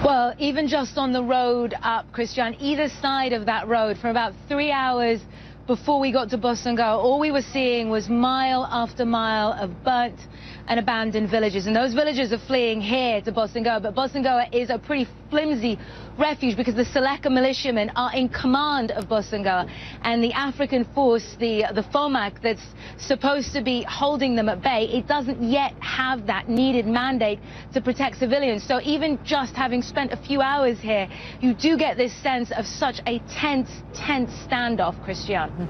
Well, even just on the road up, Christiane, either side of that road, for about 3 hours before we got to Bossangoa, all we were seeing was mile after mile of burnt and abandoned villages. And those villages are fleeing here to Bossangoa, but Bossangoa is a pretty flimsy refuge because the Seleka militiamen are in command of Bossangoa, and the African force, the FOMAC, that's supposed to be holding them at bay, it doesn't yet have that needed mandate to protect civilians. So even just having spent a few hours here, you do get this sense of such a tense standoff, Christiane.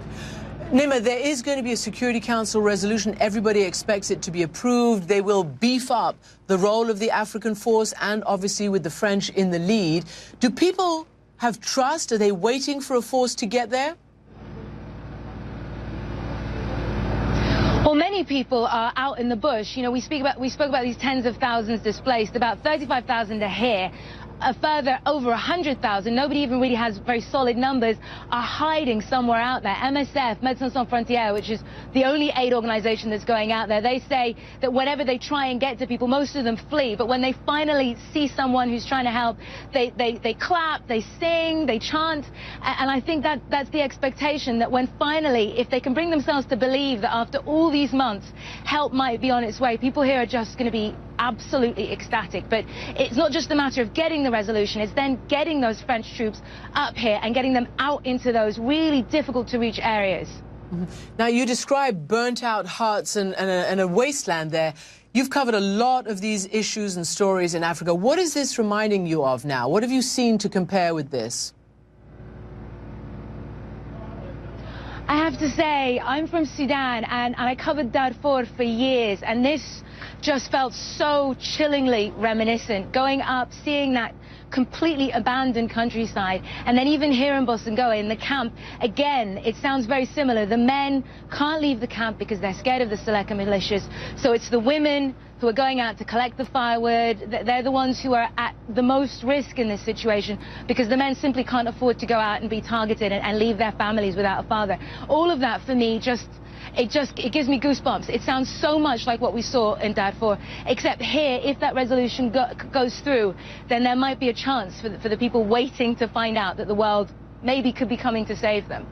Nima, there is going to be a Security Council resolution. Everybody expects it to be approved. They will beef up the role of the African force and obviously with the French in the lead. Do people have trust? Are they waiting for a force to get there? Well, many people are out in the bush. You know, we spoke about these tens of thousands displaced. About 35,000 are here. A further over 100,000, nobody even really has very solid numbers, are hiding somewhere out there. MSF, Médecins Sans Frontières, which is the only aid organization that's going out there, they say that whenever they try and get to people, most of them flee. But when they finally see someone who's trying to help, they clap, they sing, they chant. And I think that's the expectation, that when finally, if they can bring themselves to believe that after all these months, help might be on its way, people here are just going to be absolutely ecstatic. But it's not just a matter of getting the resolution, it's then getting those French troops up here and getting them out into those really difficult to reach areas. Now, you describe burnt out huts and a wasteland there. You've covered a lot of these issues and stories in Africa. What is this reminding you of now? What have you seen to compare with this? I have to say, I'm from Sudan, and I covered Darfur for years, and this just felt so chillingly reminiscent. Going up, seeing that completely abandoned countryside, and then even here in Bossangoa, in the camp, again, it sounds very similar. The men can't leave the camp because they're scared of the Seleka militias, so it's the women who are going out to collect the firewood. They're the ones who are at the most risk in this situation, because the men simply can't afford to go out and be targeted and leave their families without a father. All of that, for me, it gives me goosebumps. It sounds so much like what we saw in Darfur, except here, if that resolution goes through, then there might be a chance for the people waiting to find out that the world maybe could be coming to save them.